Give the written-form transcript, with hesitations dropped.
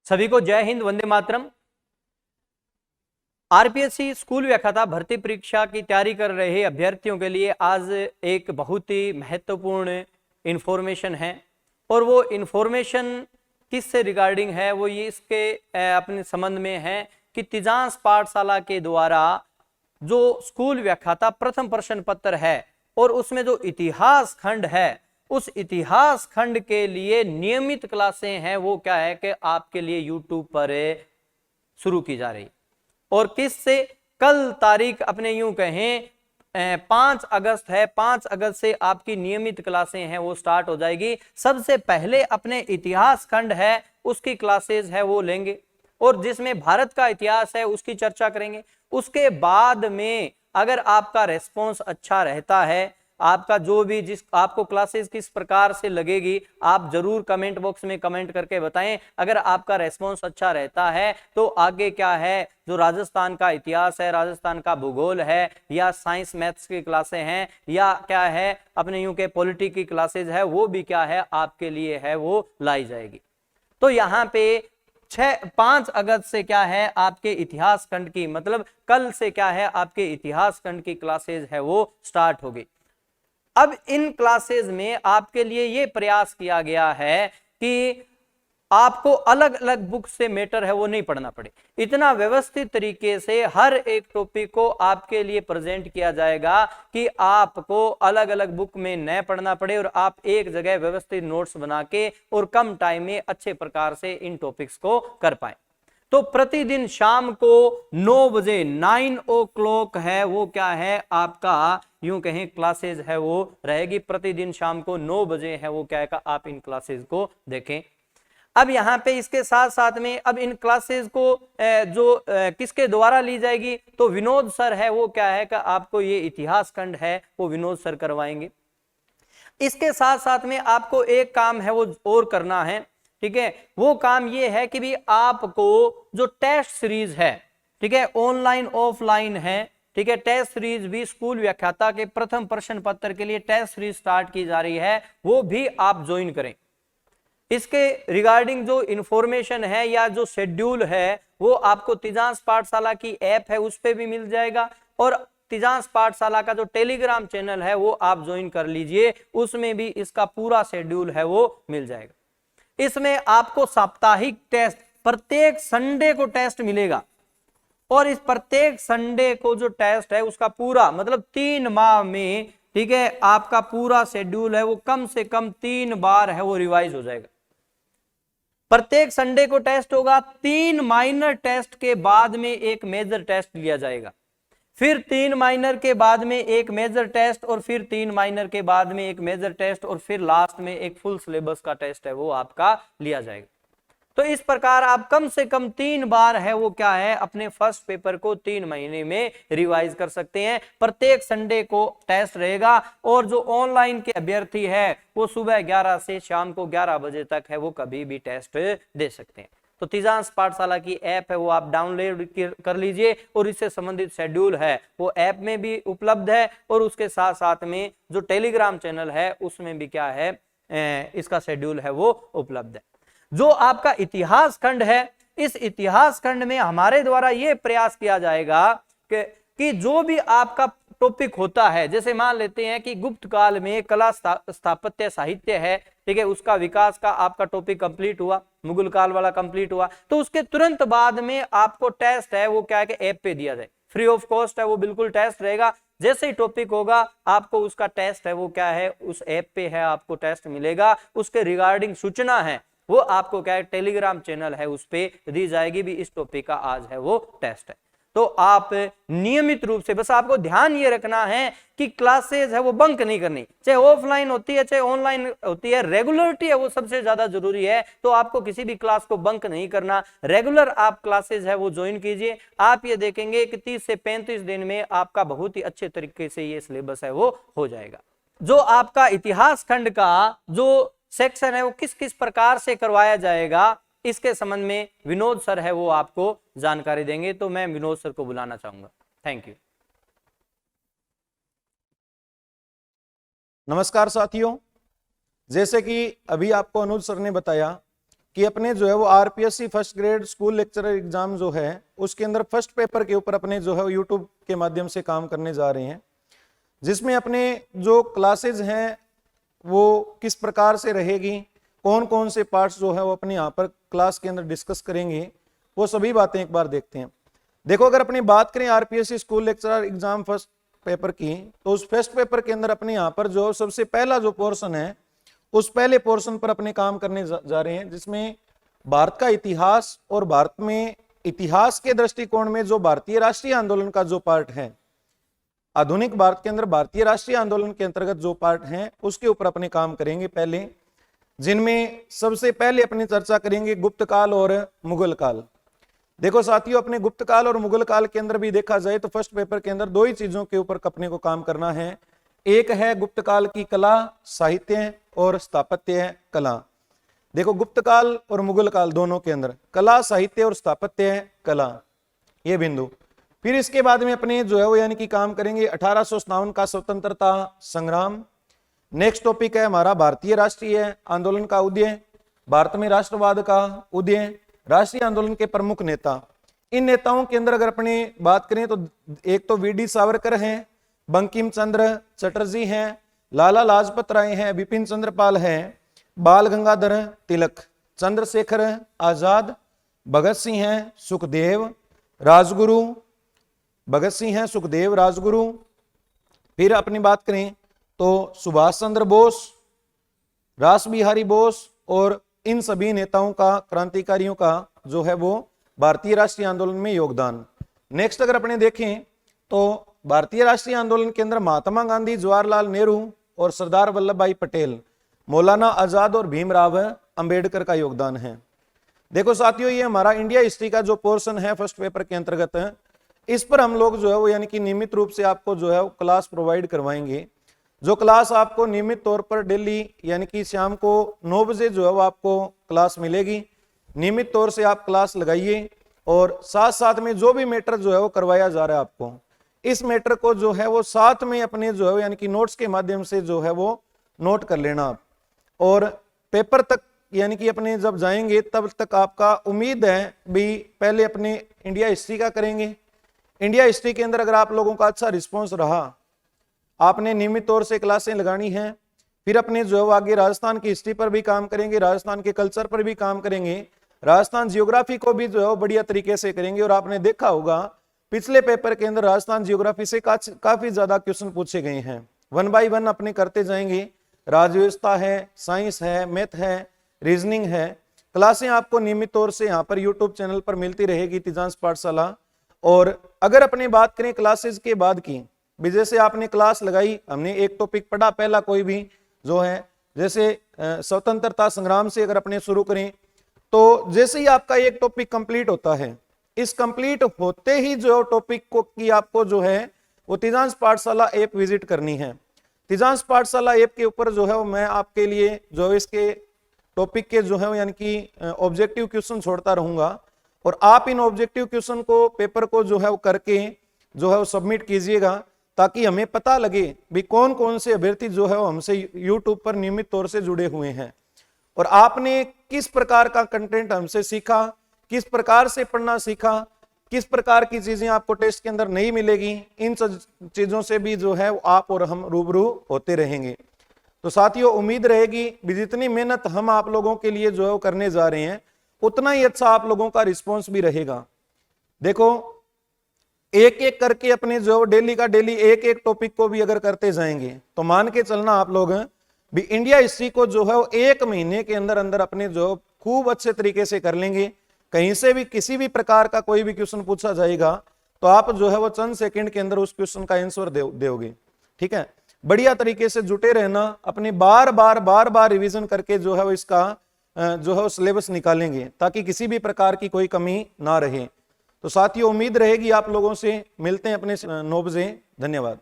सभी को जय हिंद, वंदे मातरम। आरपीएससी स्कूल व्याख्याता भर्ती परीक्षा की तैयारी कर रहे अभ्यर्थियों के लिए आज एक बहुत ही महत्वपूर्ण इंफॉर्मेशन है और वो इंफॉर्मेशन किससे रिगार्डिंग है, वो ये इसके अपने संबंध में है कि तिजांस पाठशाला के द्वारा जो स्कूल व्याख्याता प्रथम प्रश्न पत्र है और उसमें जो इतिहास खंड है, उस इतिहास खंड के लिए नियमित क्लासें हैं, वो क्या है कि आपके लिए यूट्यूब पर शुरू की जा रही। और किससे? कल तारीख अपने यूं कहें 5 अगस्त है, 5 अगस्त से आपकी नियमित क्लासें हैं वो स्टार्ट हो जाएगी। सबसे पहले अपने इतिहास खंड है उसकी क्लासेस है वो लेंगे और जिसमें भारत का इतिहास है उसकी चर्चा करेंगे। उसके बाद में अगर आपका रेस्पॉन्स अच्छा रहता है, आपका जो भी जिस आपको क्लासेस किस प्रकार से लगेगी आप जरूर कमेंट बॉक्स में कमेंट करके बताएं। अगर आपका रेस्पॉन्स अच्छा रहता है तो आगे क्या है, जो राजस्थान का इतिहास है, राजस्थान का भूगोल है, या साइंस मैथ्स की क्लासें हैं, या क्या है अपने यूं के पॉलिटी की क्लासेज है, वो भी क्या है आपके लिए है वो लाई जाएगी। तो यहाँ पे 5 अगस्त से क्या है आपके इतिहास खंड की, मतलब कल से क्या है आपके इतिहास खंड की क्लासेज है वो स्टार्ट होगी। अब इन क्लासेस में आपके लिए यह प्रयास किया गया है कि आपको अलग अलग बुक से मैटर है वो नहीं पढ़ना पड़े। इतना व्यवस्थित तरीके से हर एक टॉपिक को आपके लिए प्रेजेंट किया जाएगा कि आपको अलग अलग बुक में न पढ़ना पड़े और आप एक जगह व्यवस्थित नोट्स बना के और कम टाइम में अच्छे प्रकार से इन टॉपिक्स को कर पाए। तो प्रतिदिन शाम को 9 बजे 9 o'clock है वो क्या है आपका यूं कहें क्लासेस है वो रहेगी। प्रतिदिन शाम को 9 बजे है वो क्या है आप इन क्लासेस को देखें। अब यहाँ पे इसके साथ साथ में अब इन क्लासेस को जो किसके द्वारा ली जाएगी, तो विनोद सर है वो क्या है कि आपको ये इतिहास खंड है वो विनोद सर करवाएंगे। इसके साथ साथ में आपको एक काम है वो और करना है, ठीक है। वो काम ये है कि भी आपको जो टेस्ट सीरीज है, ठीक है, ऑनलाइन ऑफलाइन है, ठीक है, टेस्ट सीरीज भी स्कूल व्याख्याता के प्रथम प्रश्न पत्र के लिए टेस्ट सीरीज स्टार्ट की जा रही है, वो भी आप ज्वाइन करें। इसके रिगार्डिंग जो इंफॉर्मेशन है या जो शेड्यूल है वो आपको तिजांस पाठशाला की ऐप है उस पर भी मिल जाएगा और तिजांस पाठशाला का जो टेलीग्राम चैनल है वो आप ज्वाइन कर लीजिए, उसमें भी इसका पूरा शेड्यूल है वो मिल जाएगा। इसमें आपको साप्ताहिक टेस्ट प्रत्येक संडे को टेस्ट मिलेगा और इस प्रत्येक संडे को जो टेस्ट है उसका पूरा मतलब 3 माह में, ठीक है, आपका पूरा शेड्यूल है वो कम से कम 3 बार है वो रिवाइज हो जाएगा। प्रत्येक संडे को टेस्ट होगा, 3 माइनर टेस्ट के बाद में एक मेजर टेस्ट लिया जाएगा, फिर 3 माइनर के बाद में एक मेजर टेस्ट और फिर 3 माइनर के बाद में एक मेजर टेस्ट और फिर लास्ट में एक फुल सिलेबस का टेस्ट है वो आपका लिया जाएगा। तो इस प्रकार आप कम से कम 3 बार है वो क्या है अपने फर्स्ट पेपर को 3 महीने में रिवाइज कर सकते हैं। प्रत्येक संडे को टेस्ट रहेगा और जो ऑनलाइन के अभ्यर्थी है वो सुबह 11 से शाम को 11 बजे तक है वो कभी भी टेस्ट दे सकते हैं। तो तिजांस पाठशाला की ऐप है वो आप डाउनलोड कर लीजिए और इससे संबंधित शेड्यूल है वो ऐप में भी उपलब्ध है और उसके साथ साथ में जो टेलीग्राम चैनल है उसमें भी क्या है इसका शेड्यूल है वो उपलब्ध है। जो आपका इतिहास खंड है, इस इतिहास खंड में हमारे द्वारा यह प्रयास किया जाएगा कि जो भी आपका टॉपिक होता है, जैसे मान लेते हैं कि गुप्त काल में कला स्थापत्य साहित्य है, ठीक है, उसका विकास का आपका टॉपिक कंप्लीट हुआ, मुगल काल वाला कंप्लीट हुआ, तो उसके तुरंत बाद में आपको टेस्ट है वो क्या है कि ऐप पे दिया जाए, फ्री ऑफ कॉस्ट है वो बिल्कुल टेस्ट रहेगा। जैसे ही टॉपिक होगा आपको उसका टेस्ट है वो क्या है उस ऐप पे है आपको टेस्ट मिलेगा, उसके रिगार्डिंग सूचना है वो आपको क्या है टेलीग्राम चैनल है उस पे दी जाएगी भी इस टॉपिक का आज है वो टेस्ट है। तो आप नियमित रूप से, बस आपको ध्यान ये रखना है कि क्लासेस है वो बंक नहीं करनी, चाहे ऑफलाइन होती है चाहे ऑनलाइन होती है, रेगुलरिटी है वो सबसे ज्यादा जरूरी है। तो आपको किसी भी क्लास को बंक नहीं करना, रेगुलर आप क्लासेस है वो ज्वाइन कीजिए। आप ये देखेंगे कि 30 से 35 दिन में आपका बहुत ही अच्छे तरीके से ये सिलेबस है वो हो जाएगा। जो आपका इतिहास खंड का जो सेक्शन है वो किस किस प्रकार से करवाया जाएगा इसके संबंध में विनोद सर है वो आपको जानकारी देंगे, तो मैं विनोद सर को बुलाना चाहूंगा। Thank you. नमस्कार साथियों, जैसे कि अभी आपको अनुज सर ने बताया कि अपने जो है वो RPSC first grade school lecturer exam जो है उसके अंदर फर्स्ट पेपर के ऊपर अपने जो है यूट्यूब के माध्यम से काम करने जा रहे हैं, जिसमें अपने जो क्लासेज हैं वो किस प्रकार से रहेगी, कौन कौन से पार्ट्स जो है वो अपने यहाँ पर क्लास के अंदर डिस्कस करेंगे, वो सभी बातें एक बार देखते हैं। देखो, अगर अपनी बात करें RPSC school lecturer exam first paper की, तो उस फर्स्ट पेपर के अंदर अपने यहाँ पर जो सबसे पहला जो पोर्शन है उस पहले पोर्शन पर अपने काम करने जा रहे हैं, जिसमें भारत का इतिहास और भारत में इतिहास के दृष्टिकोण में जो भारतीय राष्ट्रीय आंदोलन का जो पार्ट है, आधुनिक भारत के अंदर भारतीय राष्ट्रीय आंदोलन के अंतर्गत जो पार्ट है उसके ऊपर अपने काम करेंगे पहले, जिनमें सबसे पहले अपनी चर्चा करेंगे गुप्त काल और मुगल काल। देखो साथियों, अपने गुप्त काल और मुगल काल के अंदर भी देखा जाए तो फर्स्ट पेपर के अंदर दो ही चीजों के ऊपर अपने को काम करना है। एक है गुप्त काल की कला, साहित्य और स्थापत्य कला। देखो, गुप्त काल और मुगल काल दोनों के अंदर कला, साहित्य और स्थापत्य कला, ये बिंदु। फिर इसके बाद में अपने जो है वो यानी कि काम करेंगे 1857 का स्वतंत्रता संग्राम। नेक्स्ट टॉपिक है हमारा भारतीय राष्ट्रीय आंदोलन का उदय, भारत में राष्ट्रवाद का उदय, राष्ट्रीय आंदोलन के प्रमुख नेता। इन नेताओं के अंदर अगर अपने बात करें तो एक तो वीडी सावरकर हैं, बंकिम चंद्र चटर्जी हैं, लाला लाजपत राय हैं, बिपिन चंद्र पाल हैं, बाल गंगाधर तिलक, चंद्रशेखर आजाद, भगत सिंह हैं, सुखदेव राजगुरु, भगत सिंह हैं, सुखदेव राजगुरु। फिर अपनी बात करें तो सुभाष चंद्र बोस, रास बिहारी बोस, और इन सभी नेताओं का, क्रांतिकारियों का जो है वो भारतीय राष्ट्रीय आंदोलन में योगदान। नेक्स्ट अगर अपने देखें तो भारतीय राष्ट्रीय आंदोलन के अंदर महात्मा गांधी, जवाहरलाल नेहरू और सरदार वल्लभ भाई पटेल, मौलाना आजाद और भीमराव अंबेडकर का योगदान है। देखो साथियों, ये हमारा इंडिया हिस्ट्री का जो पोर्शन है फर्स्ट पेपर के अंतर्गत, इस पर हम लोग जो है वो यानी कि नियमित रूप से आपको जो है वो क्लास प्रोवाइड करवाएंगे। जो क्लास आपको नियमित तौर पर डेली यानी कि शाम को 9 बजे जो है वो आपको क्लास मिलेगी। नियमित तौर से आप क्लास लगाइए और साथ साथ में जो भी मैटर जो है वो करवाया जा रहा है आपको, इस मैटर को जो है वो साथ में अपने जो है यानी कि नोट्स के माध्यम से जो है वो नोट कर लेना आप। और पेपर तक यानी कि अपने जब जाएंगे तब तक आपका उम्मीद है भी पहले अपने इंडिया हिस्ट्री का करेंगे। इंडिया हिस्ट्री के अंदर अगर आप लोगों का अच्छा रिस्पॉन्स रहा, आपने नियमित तौर से क्लासें लगानी है, फिर अपने जो है वो आगे राजस्थान की हिस्ट्री पर भी काम करेंगे, राजस्थान के कल्चर पर भी काम करेंगे, राजस्थान जियोग्राफी को भी जो है वो बढ़िया तरीके से करेंगे। और आपने देखा होगा पिछले पेपर के अंदर राजस्थान जियोग्राफी से काफी ज्यादा क्वेश्चन पूछे गए हैं। 1 बाय 1 अपने करते जाएंगे। राज्य व्यवस्था है, साइंस है, मैथ है, रीजनिंग है। क्लासें आपको नियमित तौर से यहाँ पर यूट्यूब चैनल पर मिलती रहेगी, तिजांश पाठशाला। और अगर अपनी बात करें क्लासेस के बाद की, जैसे आपने क्लास लगाई, हमने एक टॉपिक पढ़ा पहला कोई भी जो है, जैसे स्वतंत्रता संग्राम से अगर अपने शुरू करें तो जैसे ही आपका एक टॉपिक कंप्लीट होता है, इस कंप्लीट होते ही जो टॉपिक को की आपको जो है वो तिजांश पाठशाला ऐप विजिट करनी है। तिजांश पाठशाला ऐप के ऊपर जो है वो मैं आपके लिए जो इसके टॉपिक के जो है यानी कि ऑब्जेक्टिव क्वेश्चन छोड़ता रहूंगा, और आप इन ऑब्जेक्टिव क्वेश्चन को पेपर को जो है वो करके जो है वो सबमिट कीजिएगा, ताकि हमें पता लगे भी कौन कौन से अभ्यर्थी जो है वो हमसे यूट्यूब पर नियमित तौर से जुड़े हुए हैं और आपने किस प्रकार का कंटेंट हमसे सीखा, किस प्रकार से पढ़ना सीखा, किस प्रकार की चीजें आपको टेस्ट के अंदर नहीं मिलेगी। इन चीजों से भी जो है आप और हम रूबरू होते रहेंगे। तो साथियों, उम्मीद रहेगी भी जितनी मेहनत हम आप लोगों के लिए जो है वो करने जा रहे हैं, उतना ही अच्छा आप लोगों का रिस्पॉन्स भी रहेगा। देखो, एक एक करके अपने जो डेली का डेली एक एक टॉपिक को भी अगर करते जाएंगे तो मान के चलना आप लोग भी इंडिया हिस्ट्री को जो है वो 1 महीने के अंदर अंदर अपने जो खूब अच्छे तरीके से कर लेंगे। कहीं से भी किसी भी प्रकार का कोई भी क्वेश्चन पूछा जाएगा तो आप जो है वो चंद सेकंड के अंदर उस क्वेश्चन का आंसर दोगे। ठीक है, बढ़िया तरीके से जुटे रहना, अपने बार बार रिवीजन करके जो है वो इसका जो है वो सिलेबस निकालेंगे, ताकि किसी भी प्रकार की कोई कमी ना रहे। तो साथियों, उम्मीद रहेगी आप लोगों से मिलते हैं अपने 9 बजे। धन्यवाद।